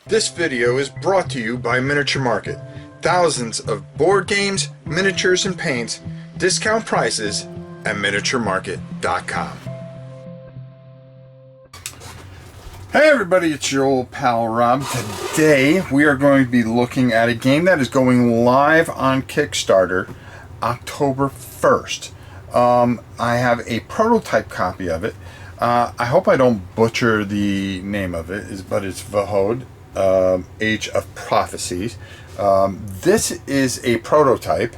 This video is brought to you by Miniature Market. Thousands of board games, miniatures, and paints, discount prices at miniaturemarket.com. Hey everybody, it's your old pal Rob. Today we are going to be looking at a game that is going live on Kickstarter October 1st. I have a prototype copy of it. I hope I don't butcher the name of it, but it's Vrahode Age of Prophecy. This is a prototype,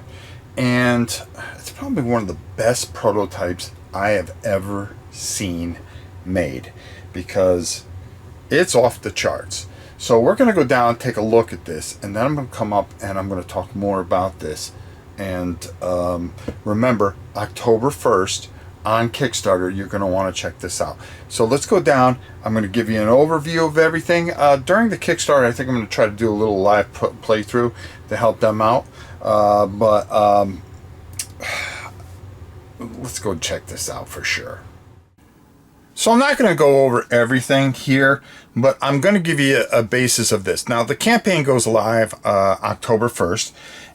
and it's probably one of the best prototypes I have ever seen made, because it's off the charts. So we're going to go down and take a look at this, and then I'm going to come up and I'm going to talk more about this. And remember, October 1st on Kickstarter, you're going to want to check this out. So let's go down. I'm going to give you an overview of everything. During the Kickstarter, I think I'm going to try to do a little live playthrough to help them out. Let's go check this out for sure. So I'm not going to go over everything here, but I'm going to give you a basis of this. Now, the campaign goes live October 1st,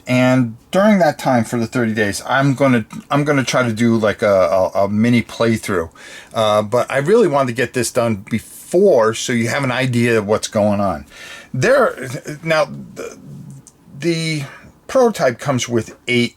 and during that time, for the 30 days, I'm going to try to do like a mini playthrough. But I really wanted to get this done before, so you have an idea of what's going on. Now, the prototype comes with 8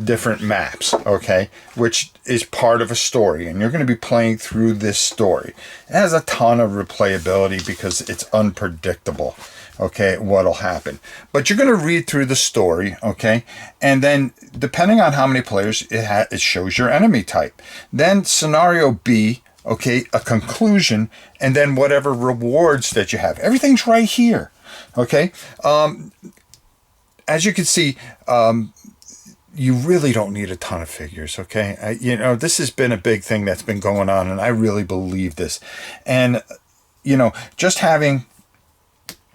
different maps, okay, which is part of a story, and you're going to be playing through this story. It has a ton of replayability because it's unpredictable, okay, what'll happen. But you're going to read through the story, okay, and then depending on how many players it shows your enemy type. Then scenario B, okay, a conclusion, and then whatever rewards that you have. Everything's right here, okay. As you can see, you really don't need a ton of figures, okay? You know, this has been a big thing that's been going on, and I really believe this. And, you know, just having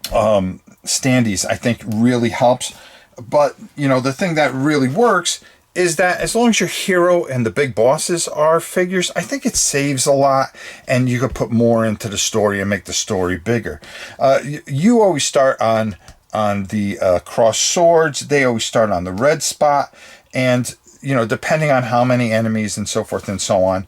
standees, I think, really helps. But, you know, the thing that really works is that as long as your hero and the big bosses are figures, I think it saves a lot, and you could put more into the story and make the story bigger. You always start on the cross swords. They always start on the red spot, and you know, depending on how many enemies and so forth and so on,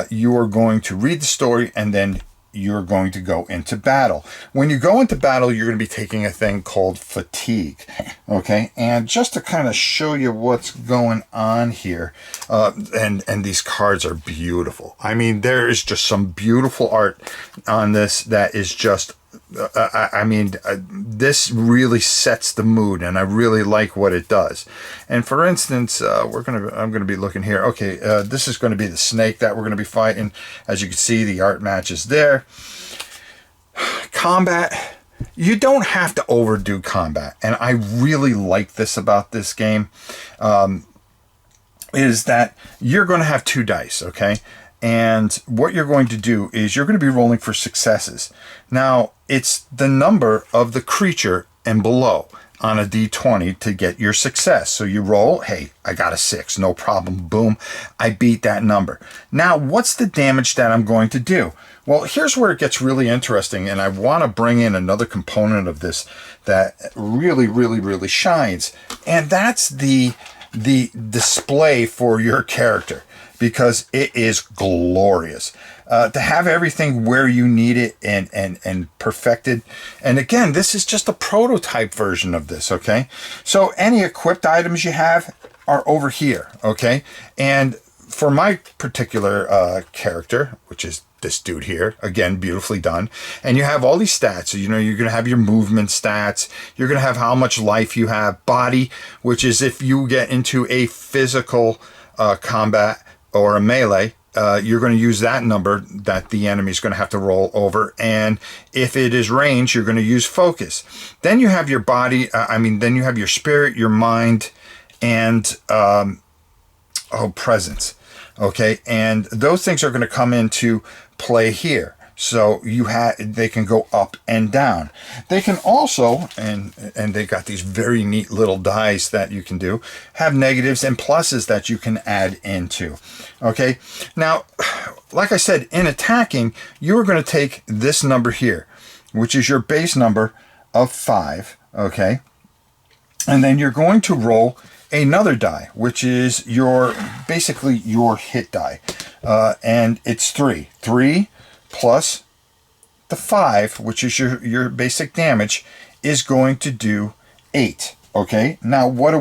you are going to read the story, and then you're going to go into battle. When you go into battle, you're going to be taking a thing called fatigue, okay? And just to kind of show you what's going on here, and these cards are beautiful. I mean, there is just some beautiful art on this that is just this really sets the mood, and I really like what it does. And for instance, I'm gonna be looking here. Okay, this is going to be the snake that we're going to be fighting. As you can see, the art match is there. Combat, you don't have to overdo combat, and I really like this about this game. Is that you're going to have 2 dice, okay? And what you're going to do is you're going to be rolling for successes. Now, it's the number of the creature and below on a d20 to get your success. So you roll, hey, I got a 6, no problem, boom, I beat that number. Now, what's the damage that I'm going to do? Well, here's where it gets really interesting, and I want to bring in another component of this that really, really, really shines, and that's the display for your character, because it is glorious. To have everything where you need it and perfected. And again, this is just a prototype version of this, okay? So any equipped items you have are over here, okay? And for my particular character, which is this dude here, again, beautifully done. And you have all these stats. You know, you're going to have your movement stats. You're going to have how much life you have. Body, which is if you get into a physical combat or a melee, you're going to use that number that the enemy is going to have to roll over. And if it is range, you're going to use focus. Then you have your body. Then you have your spirit, your mind, and presence. Okay, and those things are going to come into play here. So they can go up and down. They can also, and they got these very neat little dice that you can do, have negatives and pluses that you can add into. Okay, now, like I said, in attacking, you're going to take this number here, which is your base number of 5, okay? And then you're going to roll another die, which is basically your hit die. And it's 3. 3 plus the 5, which is your basic damage, is going to do 8. Okay, now what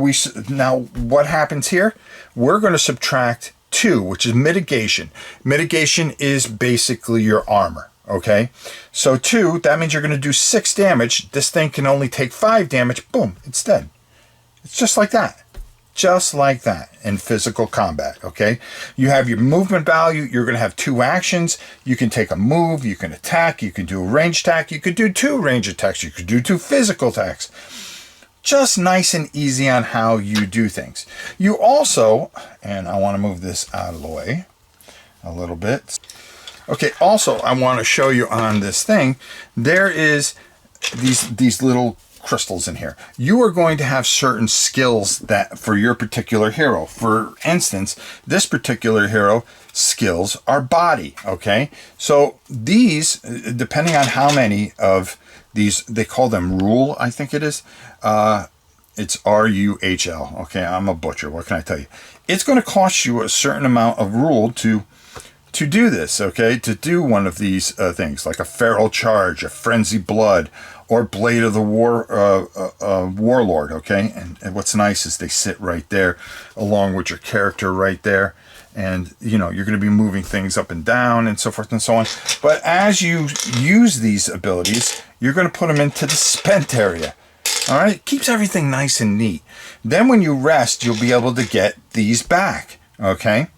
happens here? We're going to subtract 2, which is mitigation. Mitigation is basically your armor. Okay, so 2, that means you're going to do 6 damage. This thing can only take 5 damage. Boom, it's dead. It's just like that. Just like that in physical combat, okay? You have your movement value. You're going to have 2 actions. You can take a move. You can attack. You can do a range attack. You could do 2 range attacks. You could do 2 physical attacks. Just nice and easy on how you do things. You also, and I want to move this out of the way a little bit. Okay, also I want to show you on this thing, there is these little crystals in here. You are going to have certain skills that for your particular hero. For instance, this particular hero skills are body, okay? So these, depending on how many of these, they call them rule, I think it is. It's R-U-H-L. Okay, I'm a butcher. What can I tell you? It's going to cost you a certain amount of rule to do this, okay? To do one of these things, like a feral charge, a frenzy blood, or blade of the warlord, okay? And what's nice is they sit right there, along with your character right there. And, you know, you're going to be moving things up and down and so forth and so on. But as you use these abilities, you're going to put them into the spent area. All right? It keeps everything nice and neat. Then when you rest, you'll be able to get these back. Okay?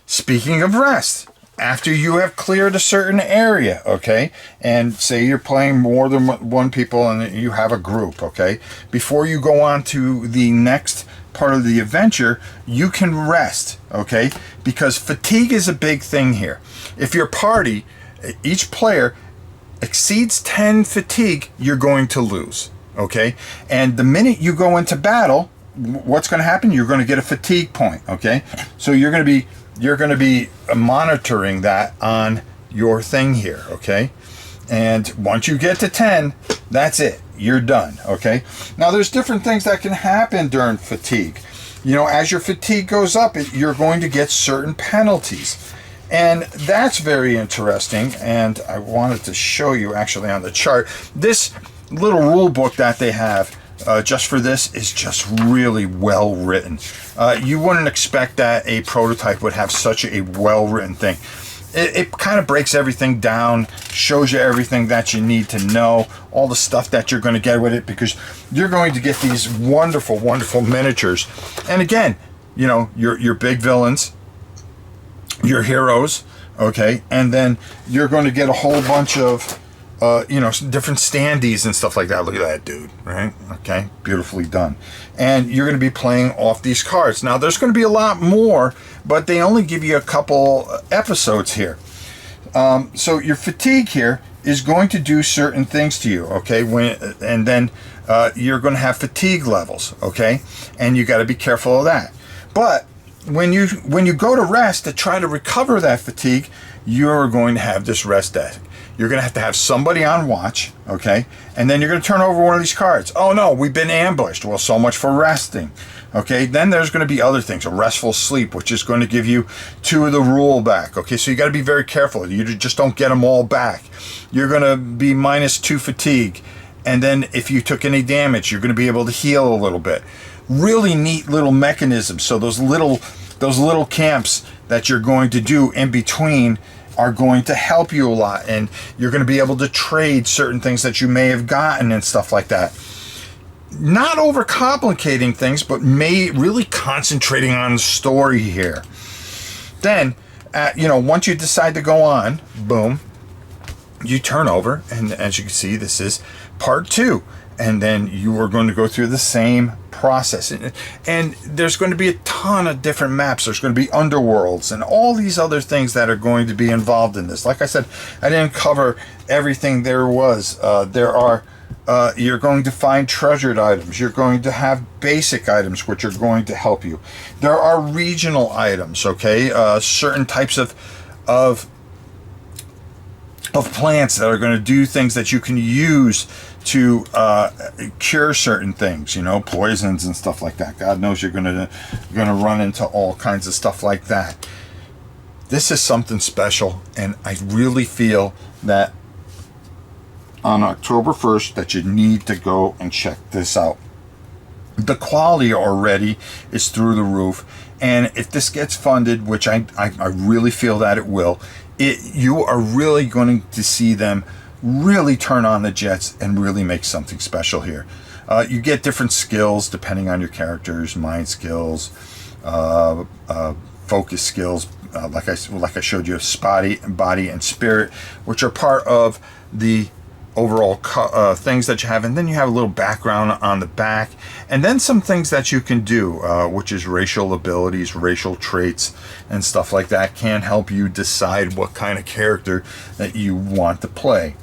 Speaking of rest, after you have cleared a certain area, okay, and say you're playing more than one people and you have a group, okay, before you go on to the next part of the adventure, you can rest, okay, because fatigue is a big thing here. If your party, each player exceeds 10 fatigue, you're going to lose, okay? And the minute you go into battle, what's going to happen? You're going to get a fatigue point, okay? So you're going to be monitoring that on your thing here, okay? And once you get to 10, that's it. You're done, okay? Now, there's different things that can happen during fatigue. You know, as your fatigue goes up, you're going to get certain penalties. And that's very interesting. And I wanted to show you actually on the chart. This little rule book that they have just for this is just really well written. You wouldn't expect that a prototype would have such a well written thing. It kind of breaks everything down, shows you everything that you need to know, all the stuff that you're going to get with it, because you're going to get these wonderful, wonderful miniatures. And again, you know, your big villains, your heroes, okay, and then you're going to get a whole bunch of you know, different standees and stuff like that. Look at that dude, right? Okay, beautifully done. And you're going to be playing off these cards. Now, there's going to be a lot more, but they only give you a couple episodes here. So your fatigue here is going to do certain things to you, okay? And then you're going to have fatigue levels, okay? And you got to be careful of that. But when you go to rest to try to recover that fatigue, you're going to have this rest desk. You're going to have somebody on watch, okay? And then you're going to turn over one of these cards. Oh, no, we've been ambushed. Well, so much for resting, okay? Then there's going to be other things, a restful sleep, which is going to give you 2 of the rule back, okay? So you got to be very careful. You just don't get them all back. You're going to be -2 fatigue. And then if you took any damage, you're going to be able to heal a little bit. Really neat little mechanisms. So those little camps that you're going to do in between are going to help you a lot, and you're going to be able to trade certain things that you may have gotten and stuff like that. Not overcomplicating things, but really concentrating on the story here. Then, you know, once you decide to go on, boom, you turn over, and as you can see, this is part 2. And then you are going to go through the same process. And there's going to be a ton of different maps. There's going to be underworlds and all these other things that are going to be involved in this. Like I said, I didn't cover everything there was. You're going to find treasured items. You're going to have basic items, which are going to help you. There are regional items, okay? Certain types of plants that are going to do things that you can use to cure certain things, you know, poisons and stuff like that. God knows you're gonna run into all kinds of stuff like that. This is something special, and I really feel that on October 1st that you need to go and check this out. The quality already is through the roof, and if this gets funded, which I really feel that it will, you are really going to see them really turn on the jets and really make something special here. You get different skills depending on your characters, mind skills, focus skills, like I showed you, body and spirit, which are part of the overall things that you have. And then you have a little background on the back, and then some things that you can do, which is racial abilities, racial traits, and stuff like that can help you decide what kind of character that you want to play.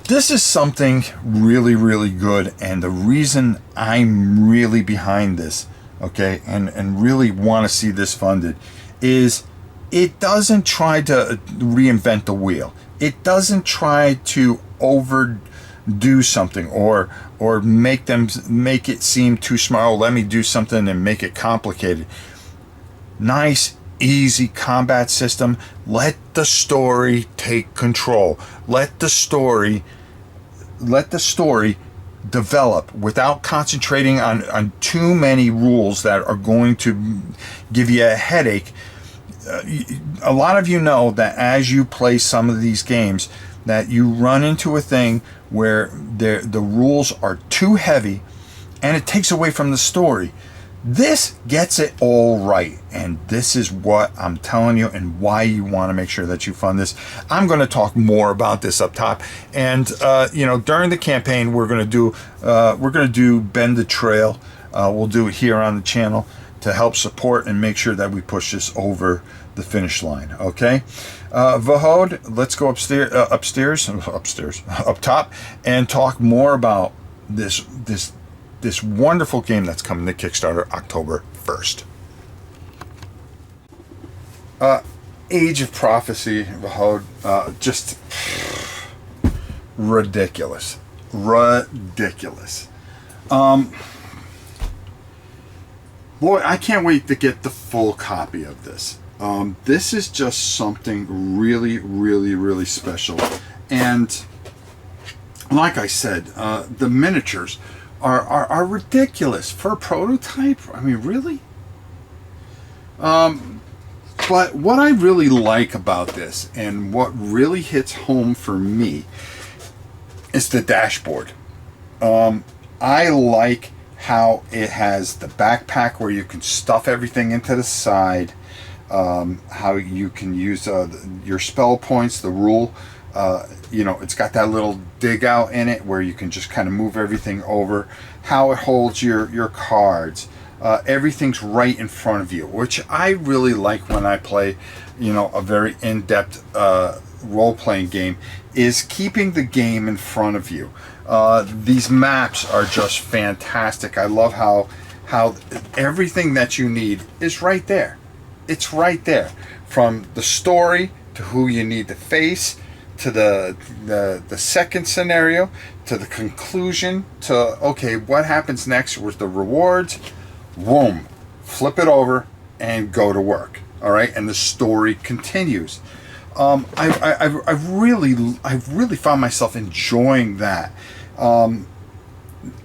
This is something really, really good, and the reason I'm really behind this, okay, and really want to see this funded, is it doesn't try to reinvent the wheel. It doesn't try to overdo something or make it seem too smart. Oh, let me do something and make it complicated. Nice, easy combat system. Let the story take control. Let the story develop without concentrating on too many rules that are going to give you a headache. A lot of you know that as you play some of these games that you run into a thing where the rules are too heavy and it takes away from the story. This gets it all right, and this is what I'm telling you and why you want to make sure that you fund this. I'm going to talk more about this up top, and during the campaign we're going to do Bend the Trail. We'll do it here on the channel to help support and make sure that we push this over the finish line. Okay, Vrahode, let's go up top, and talk more about this wonderful game that's coming to Kickstarter October 1st. Age of Prophecy, Vrahode, just ridiculous. Boy, I can't wait to get the full copy of this. This is just something really, really, really special. And like I said, the miniatures are ridiculous for a prototype. I mean, really? But what I really like about this, and what really hits home for me, is the dashboard. I like how it has the backpack where you can stuff everything into the side, how you can use your spell points, the rule. It's got that little dig out in it where you can just kind of move everything over, how it holds your cards. Everything's right in front of you, which I really like when I play, a very in-depth role-playing game, is keeping the game in front of you. These maps are just fantastic. I love how everything that you need is right there. It's right there, from the story to who you need to face, to the second scenario, to the conclusion, to okay, what happens next with the rewards. Boom, flip it over and go to work. All right, and the story continues. I've really found myself enjoying that.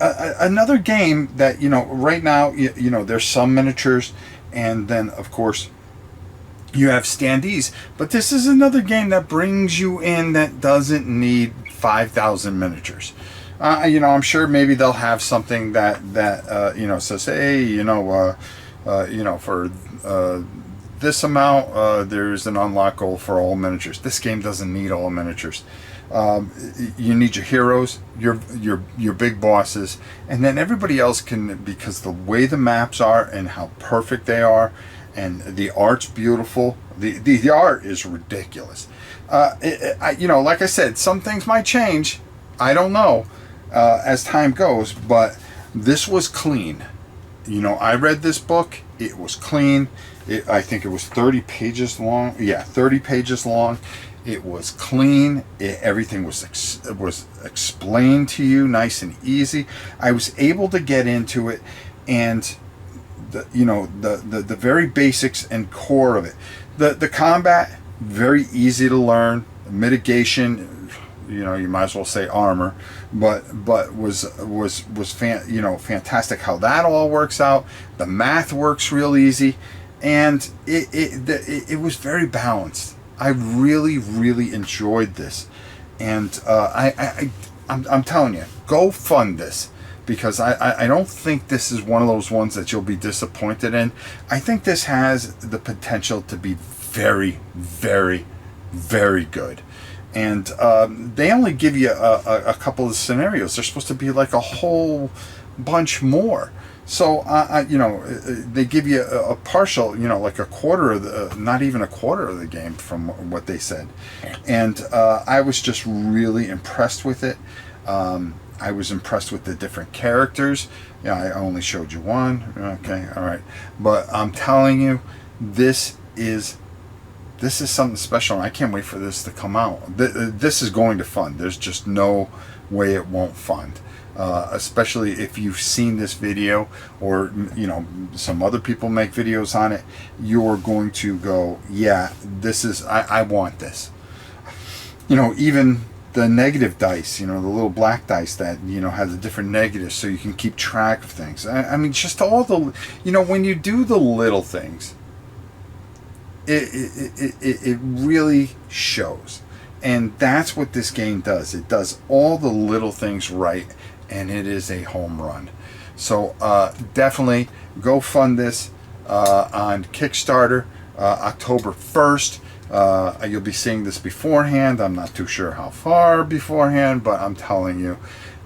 Another game that right now there's some miniatures, and then of course you have standees, but this is another game that brings you in that doesn't need 5,000 miniatures. I'm sure maybe they'll have something that says, hey, for this amount, there's an unlock goal for all miniatures. This game doesn't need all miniatures. You need your heroes, your big bosses, and then everybody else can, because the way the maps are and how perfect they are, and the art's beautiful. The art is ridiculous. Like I said, some things might change. I don't know as time goes, but this was clean. I read this book. It was clean. I think it was 30 pages long. Yeah, 30 pages long. It was clean. Everything was explained to you nice and easy. I was able to get into it, and the very basics and core of it. The combat, very easy to learn. Mitigation, you might as well say armor, but was fantastic how that all works out. The math works real easy, and it was very balanced. I really, really enjoyed this, and I'm telling you, go fund this, because I don't think this is one of those ones that you'll be disappointed in. I think this has the potential to be very, very, very good. And they only give you a couple of scenarios. They're supposed to be like a whole bunch more. So, they give you a partial, like a quarter of the, not even a quarter of the game from what they said. And I was just really impressed with it. I was impressed with the different characters. I only showed you one. Okay, all right. But I'm telling you, this is something special, and I can't wait for this to come out. This is going to fund. There's just no way it won't fund. Especially if you've seen this video, or some other people make videos on it, you're going to go, yeah, this is, I want this. Even the negative dice, the little black dice that has the different negatives, so you can keep track of things. I mean, just all the, when you do the little things, it really shows. And that's what this game does. It does all the little things right, and it is a home run. So definitely go fund this on Kickstarter, October 1st. You'll be seeing this beforehand. I'm not too sure how far beforehand, but I'm telling you,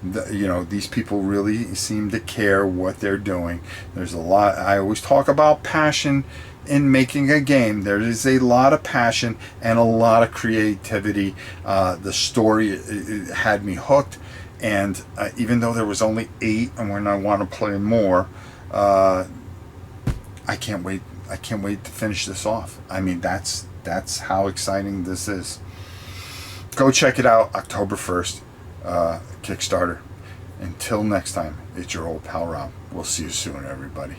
these people really seem to care what they're doing. There's a lot. I always talk about passion in making a game. There is a lot of passion and a lot of creativity. The story, it had me hooked, and even though there was only 8, and when I want to play more, I can't wait. I can't wait to finish this off. I mean, that's how exciting this is. Go check it out, October 1st, Kickstarter. Until next time, it's your old pal Rob. We'll see you soon, everybody.